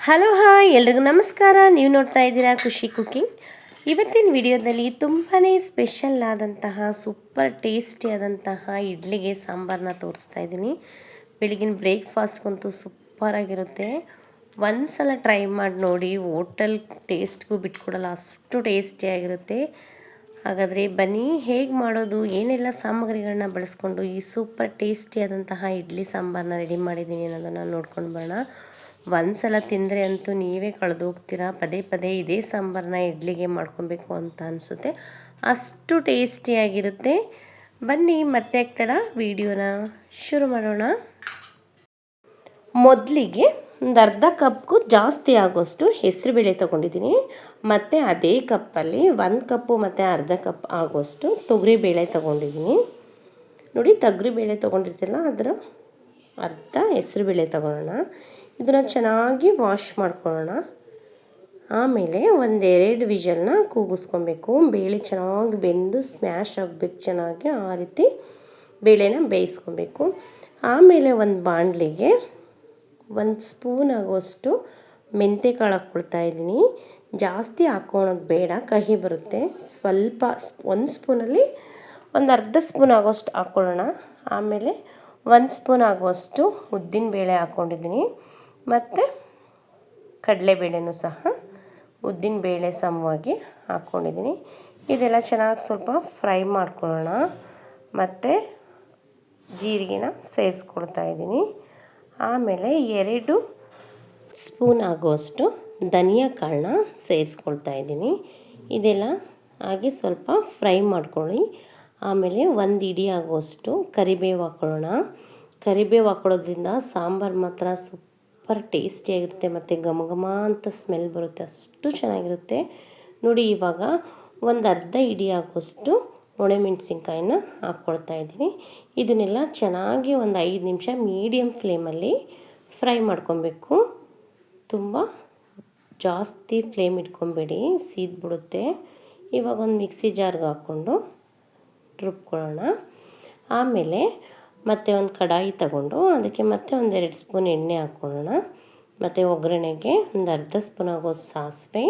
Hello hi ಎಲ್ರಿಗೂ ನಮಸ್ಕಾರ. ನೀವು ನೋಡ್ತಾ ಇದ್ದೀರಾ ಖುಷಿ ಕುಕಿಂಗ್. ಇವತ್ತಿನ ವಿಡಿಯೋದಲ್ಲಿ ತುಂಬಾ ಸ್ಪೆಷಲ್ ಆದಂತಹ ಸೂಪರ್ ಟೇಸ್ಟಿ ಆದಂತಹ ಇಡ್ಲಿಗೆ ಸಾಂಬಾರನ್ನ ತೋರಿಸ್ತಾ ಇದ್ದೀನಿ. ಬೆಳಗಿನ ಬ್ರೇಕ್ಫಾಸ್ಟ್ಗಂತೂ ಸೂಪರಾಗಿರುತ್ತೆ. ಒಂದು ಸಲ ಟ್ರೈ ಮಾಡಿ ನೋಡಿ, ಹೋಟೆಲ್ ಟೇಸ್ಟ್ಗೂ ಬಿಟ್ಕೊಡಲ್ಲ, ಅಷ್ಟು ಟೇಸ್ಟಿಯಾಗಿರುತ್ತೆ. ಹಾಗಾದರೆ ಬನ್ನಿ, ಹೇಗೆ ಮಾಡೋದು, ಏನೆಲ್ಲ ಸಾಮಗ್ರಿಗಳನ್ನ ಬಳಸ್ಕೊಂಡು ಈ ಸೂಪರ್ ಟೇಸ್ಟಿಯಾದಂತಹ ಇಡ್ಲಿ ಸಾಂಬಾರನ್ನ ರೆಡಿ ಮಾಡಿದ್ದೀನಿ ಅನ್ನೋದನ್ನು ನೋಡ್ಕೊಂಡು ಬರೋಣ. ಒಂದು ಸಲ ತಿಂದರೆ ಅಂತೂ ನೀವೇ ಕಳೆದೋಗ್ತೀರಾ. ಪದೇ ಪದೇ ಇದೇ ಸಾಂಬಾರನ್ನ ಇಡ್ಲಿಗೆ ಮಾಡ್ಕೊಬೇಕು ಅಂತ ಅನಿಸುತ್ತೆ, ಅಷ್ಟು ಟೇಸ್ಟಿಯಾಗಿರುತ್ತೆ. ಬನ್ನಿ ಮತ್ತೆ ತಡ ವಿಡಿಯೋನ ಶುರು ಮಾಡೋಣ. ಮೊದಲಿಗೆ ಒಂದು ಅರ್ಧ ಕಪ್ಗೂ ಜಾಸ್ತಿ ಆಗೋಷ್ಟು ಹೆಸರುಬೇಳೆ ತೊಗೊಂಡಿದ್ದೀನಿ. ಮತ್ತು ಅದೇ ಕಪ್ಪಲ್ಲಿ 1 ಕಪ್ಪು ಮತ್ತು ಅರ್ಧ ಕಪ್ ಆಗೋಷ್ಟು ತೊಗರಿಬೇಳೆ ತೊಗೊಂಡಿದ್ದೀನಿ. ನೋಡಿ, ತೊಗರಿಬೇಳೆ ತೊಗೊಂಡಿರ್ತಿಲ್ಲ, ಅದರ ಅರ್ಧ ಹೆಸರುಬೇಳೆ ತೊಗೊಳ್ಳೋಣ. ಇದನ್ನು ಚೆನ್ನಾಗಿ ವಾಶ್ ಮಾಡ್ಕೊಳ್ಳೋಣ. ಆಮೇಲೆ 1-2 ವಿಷಲ್ನ ಕೂಗಿಸ್ಕೊಬೇಕು. ಬೇಳೆ ಚೆನ್ನಾಗಿ ಬೆಂದು ಸ್ಮ್ಯಾಶ್ ಆಗಬೇಕು ಚೆನ್ನಾಗಿ, ಆ ರೀತಿ ಬೇಳೆನ ಬೇಯಿಸ್ಕೊಬೇಕು. ಆಮೇಲೆ ಒಂದು ಬಾಣಲಿಗೆ 1 ಸ್ಪೂನ್ ಆಗೋಷ್ಟು ಮೆಂತ್ಯಕಾಳು ಹಾಕ್ಕೊಳ್ತಾ ಇದ್ದೀನಿ. ಜಾಸ್ತಿ ಹಾಕ್ಕೊಳೋದು ಬೇಡ, ಕಹಿ ಬರುತ್ತೆ. ಸ್ವಲ್ಪ 1 ಸ್ಪೂನಲ್ಲಿ ಒಂದು ಅರ್ಧ ಸ್ಪೂನ್ ಆಗೋಷ್ಟು ಹಾಕ್ಕೊಳ್ಳೋಣ. ಆಮೇಲೆ 1 ಸ್ಪೂನ್ ಆಗುವಷ್ಟು ಉದ್ದಿನಬೇಳೆ ಹಾಕ್ಕೊಂಡಿದ್ದೀನಿ. ಮತ್ತು ಕಡಲೆಬೇಳೆನೂ ಸಹ ಉದ್ದಿನಬೇಳೆ ಸಮವಾಗಿ ಹಾಕ್ಕೊಂಡಿದ್ದೀನಿ. ಇದೆಲ್ಲ ಚೆನ್ನಾಗಿ ಸ್ವಲ್ಪ ಫ್ರೈ ಮಾಡ್ಕೊಳ್ಳೋಣ. ಮತ್ತು ಜೀರಿಗೆನ ಸೇರಿಸ್ಕೊಳ್ತಾ ಇದ್ದೀನಿ. ಆಮೇಲೆ 2 ಸ್ಪೂನ್ ಆಗುವಷ್ಟು ಧನಿಯಾ ಕಾಳನ್ನ ಸೇರಿಸ್ಕೊಳ್ತಾ ಇದ್ದೀನಿ. ಇದೆಲ್ಲ ಹಾಗೆ ಸ್ವಲ್ಪ ಫ್ರೈ ಮಾಡ್ಕೊಳ್ಳಿ. ಆಮೇಲೆ 1 ಹಿಡಿ ಆಗುವಷ್ಟು ಕರಿಬೇವು ಹಾಕ್ಕೊಳ್ಳೋಣ. ಕರಿಬೇವು ಹಾಕ್ಕೊಳ್ಳೋದ್ರಿಂದ ಸಾಂಬಾರು ಮಾತ್ರ ಸೂಪರ್ ಟೇಸ್ಟಿಯಾಗಿರುತ್ತೆ ಮತ್ತು ಘಮ ಘಮ ಅಂತ ಸ್ಮೆಲ್ ಬರುತ್ತೆ, ಅಷ್ಟು ಚೆನ್ನಾಗಿರುತ್ತೆ. ನೋಡಿ, ಇವಾಗ ಒಂದು ಅರ್ಧ ಹಿಡಿ ಆಗುವಷ್ಟು ಒಣಮೆಣಸಿನ್ಕಾಯಿನ ಹಾಕ್ಕೊಳ್ತಾ ಇದ್ದೀನಿ. ಇದನ್ನೆಲ್ಲ ಚೆನ್ನಾಗಿ ಒಂದು 5 ನಿಮಿಷ ಮೀಡಿಯಮ್ ಫ್ಲೇಮಲ್ಲಿ ಫ್ರೈ ಮಾಡ್ಕೊಬೇಕು. ತುಂಬ ಜಾಸ್ತಿ ಫ್ಲೇಮ್ ಇಟ್ಕೊಬೇಡಿ, ಸೀದ್ಬಿಡುತ್ತೆ. ಇವಾಗ ಒಂದು ಮಿಕ್ಸಿ ಜಾರ್ಗೆ ಹಾಕ್ಕೊಂಡು ರುಬ್ಕೊಳ್ಳೋಣ. ಆಮೇಲೆ ಮತ್ತೆ ಒಂದು ಕಡಾಯಿ ತಗೊಂಡು ಅದಕ್ಕೆ ಮತ್ತೆ 1-2 ಸ್ಪೂನ್ ಎಣ್ಣೆ ಹಾಕ್ಕೊಳ್ಳೋಣ. ಮತ್ತು ಒಗ್ಗರಣೆಗೆ ಒಂದು ಅರ್ಧ ಸ್ಪೂನ್ ಆಗೋ ಸಾಸಿವೆ,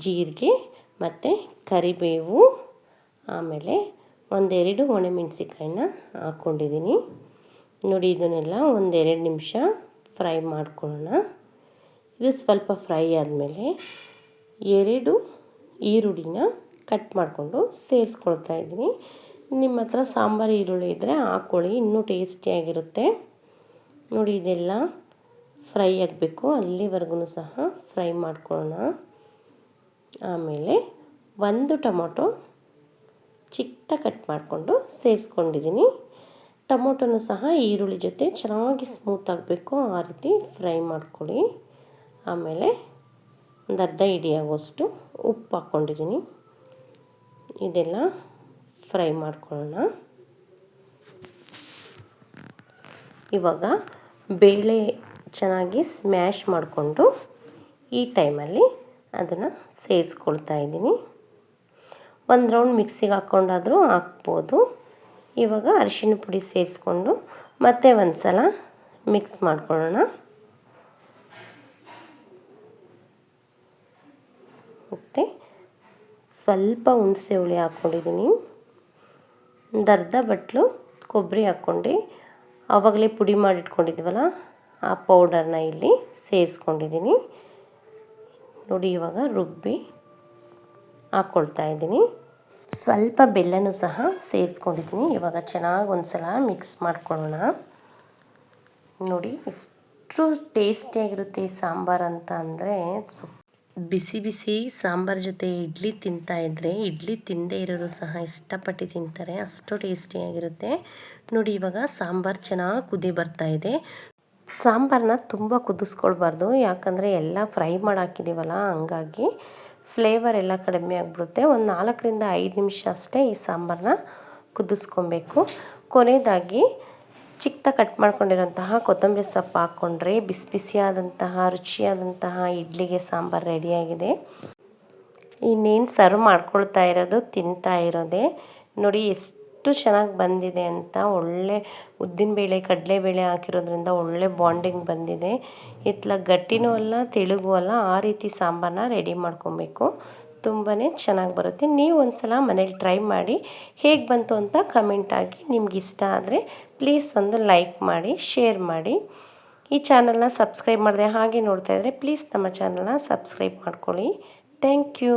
ಜೀರಿಗೆ ಮತ್ತು ಕರಿಬೇವು, ಆಮೇಲೆ 1-2 ಒಣಮೆಣಸಿನ್ಕಾಯಿನ ಹಾಕ್ಕೊಂಡಿದ್ದೀನಿ. ನೋಡಿ, ಇದನ್ನೆಲ್ಲ 1-2 ನಿಮಿಷ ಫ್ರೈ ಮಾಡ್ಕೊಳ್ಳೋಣ. ಇದು ಸ್ವಲ್ಪ ಫ್ರೈ ಆದಮೇಲೆ 2 ಈರುಳ್ಳಿನ ಕಟ್ ಮಾಡಿಕೊಂಡು ಸೇರಿಸ್ಕೊಳ್ತಾ ಇದ್ದೀನಿ. ನಿಮ್ಮ ಹತ್ರ ಸಾಂಬಾರು ಈರುಳ್ಳಿ ಇದ್ದರೆ ಹಾಕ್ಕೊಳ್ಳಿ, ಇನ್ನೂ ಟೇಸ್ಟಿಯಾಗಿರುತ್ತೆ. ನೋಡಿ, ಇದೆಲ್ಲ ಫ್ರೈ ಆಗಬೇಕು, ಅಲ್ಲಿವರೆಗೂ ಸಹ ಫ್ರೈ ಮಾಡ್ಕೊಳ್ಳೋಣ. ಆಮೇಲೆ 1 ಟೊಮೊಟೊ ಚಿಕ್ಕದಾಗಿ ಕಟ್ ಮಾಡಿಕೊಂಡು ಸೇರಿಸ್ಕೊಂಡಿದ್ದೀನಿ. ಟೊಮೊಟೊನೂ ಸಹ ಈರುಳ್ಳಿ ಜೊತೆ ಚೆನ್ನಾಗಿ ಸ್ಮೂತ್ ಆಗಬೇಕು, ಆ ರೀತಿ ಫ್ರೈ ಮಾಡ್ಕೊಳ್ಳಿ. ಆಮೇಲೆ ಒಂದು ಅರ್ಧ ಹಿಡಿ ಆಗೋಷ್ಟು ಉಪ್ಪು ಹಾಕ್ಕೊಂಡಿದ್ದೀನಿ. ಇದೆಲ್ಲ ಫ್ರೈ ಮಾಡ್ಕೊಳ್ಳೋಣ. ಇವಾಗ ಬೇಳೆ ಚೆನ್ನಾಗಿ ಸ್ಮ್ಯಾಶ್ ಮಾಡಿಕೊಂಡು ಈ ಟೈಮಲ್ಲಿ ಅದನ್ನು ಸೇರಿಸ್ಕೊಳ್ತಾ ಇದ್ದೀನಿ. 1 ರೌಂಡ್ ಮಿಕ್ಸಿಗೆ ಹಾಕ್ಕೊಂಡಾದರೂ ಹಾಕ್ಬೋದು. ಇವಾಗ ಅರಿಶಿನ ಪುಡಿ ಸೇರಿಸ್ಕೊಂಡು ಮತ್ತೆ ಒಂದು ಸಲ ಮಿಕ್ಸ್ ಮಾಡ್ಕೊಳ್ಳೋಣ. ಮತ್ತು ಸ್ವಲ್ಪ ಹುಣಸೆ ಹುಳಿ ಹಾಕ್ಕೊಂಡಿದ್ದೀನಿ. ಒಂದು ಅರ್ಧ ಬಟ್ಲು ಕೊಬ್ಬರಿ ಹಾಕ್ಕೊಂಡು ಆವಾಗಲೇ ಪುಡಿ ಮಾಡಿಟ್ಕೊಂಡಿದ್ವಲ್ಲ, ಆ ಪೌಡರ್ನ ಇಲ್ಲಿ ಸೇರಿಸ್ಕೊಂಡಿದ್ದೀನಿ. ನೋಡಿ, ಇವಾಗ ರುಬ್ಬಿ ಹಾಕ್ಕೊಳ್ತಾ ಇದ್ದೀನಿ. ಸ್ವಲ್ಪ ಬೆಲ್ಲನೂ ಸಹ ಸೇರಿಸ್ಕೊಂಡಿದ್ದೀನಿ. ಇವಾಗ ಚೆನ್ನಾಗಿ ಒಂದು ಸಲ ಮಿಕ್ಸ್ ಮಾಡ್ಕೊಳ್ಳೋಣ. ನೋಡಿ, ಎಷ್ಟು ಟೇಸ್ಟಿಯಾಗಿರುತ್ತೆ ಈ ಸಾಂಬಾರು ಅಂತ ಅಂದರೆ, ಬಿಸಿ ಬಿಸಿ ಸಾಂಬಾರು ಜೊತೆ ಇಡ್ಲಿ ತಿಂತಾಯಿದ್ರೆ ಇಡ್ಲಿ ತಿಂದೇ ಇರೋರು ಸಹ ಇಷ್ಟಪಟ್ಟು ತಿಂತಾರೆ, ಅಷ್ಟು ಟೇಸ್ಟಿಯಾಗಿರುತ್ತೆ. ನೋಡಿ, ಇವಾಗ ಸಾಂಬಾರು ಚೆನ್ನಾಗಿ ಕುದಿ ಬರ್ತಾಯಿದೆ. ಸಾಂಬಾರನ್ನ ತುಂಬ ಕುದಿಸ್ಕೊಳ್ಬಾರ್ದು, ಯಾಕಂದರೆ ಎಲ್ಲ ಫ್ರೈ ಮಾಡಿ ಹಾಕಿದ್ದೀವಲ್ಲ, ಹಂಗಾಗಿ ಫ್ಲೇವರ್ ಎಲ್ಲ ಕಡಿಮೆ ಆಗಿಬಿಡುತ್ತೆ. ಒಂದು 4-5 ನಿಮಿಷ ಅಷ್ಟೇ ಈ ಸಾಂಬಾರನ್ನ ಕುದಿಸ್ಕೊಬೇಕು. ಕೊನೆಯದಾಗಿ ಚಿಕ್ಕದಾಗಿ ಕಟ್ ಮಾಡ್ಕೊಂಡಿರೋಂತಹ ಕೊತ್ತಂಬರಿ ಸೊಪ್ಪು ಹಾಕ್ಕೊಂಡ್ರೆ ಬಿಸಿ ಬಿಸಿಯಾದಂತಹ ರುಚಿಯಾದಂತಹ ಇಡ್ಲಿಗೆ ಸಾಂಬಾರು ರೆಡಿಯಾಗಿದೆ. ಇನ್ನೇನು ಸರ್ವ್ ಮಾಡ್ಕೊಳ್ತಾ ಇರೋದು, ತಿಂತಾ ಇರೋದೇ. ನೋಡಿ, ಎಷ್ಟು ಎಷ್ಟು ಚೆನ್ನಾಗಿ ಬಂದಿದೆ ಅಂತ. ಒಳ್ಳೆ ಉದ್ದಿನಬೇಳೆ ಕಡಲೆಬೇಳೆ ಹಾಕಿರೋದ್ರಿಂದ ಒಳ್ಳೆ ಬಾಂಡಿಂಗ್ ಬಂದಿದೆ. ಇತ್ಲಾಗ ಗಟ್ಟಿನೂ ಅಲ್ಲ ತೆಳುಗೂ ಅಲ್ಲ, ಆ ರೀತಿ ಸಾಂಬಾರನ್ನ ರೆಡಿ ಮಾಡ್ಕೊಬೇಕು. ತುಂಬಾ ಚೆನ್ನಾಗಿ ಬರುತ್ತೆ. ನೀವು ಒಂದು ಸಲ ಮನೇಲಿ ಟ್ರೈ ಮಾಡಿ ಹೇಗೆ ಬಂತು ಅಂತ ಕಮೆಂಟ್ ಆಗಿ. ನಿಮ್ಗೆ ಇಷ್ಟ ಆದರೆ ಪ್ಲೀಸ್ ಒಂದು ಲೈಕ್ ಮಾಡಿ, ಶೇರ್ ಮಾಡಿ. ಈ ಚಾನಲ್ನ ಸಬ್ಸ್ಕ್ರೈಬ್ ಮಾಡಿದೆ ಹಾಗೆ ನೋಡ್ತಾ ಇದ್ದರೆ ಪ್ಲೀಸ್ ನಮ್ಮ ಚಾನಲ್ನ ಸಬ್ಸ್ಕ್ರೈಬ್ ಮಾಡ್ಕೊಳ್ಳಿ. Thank you.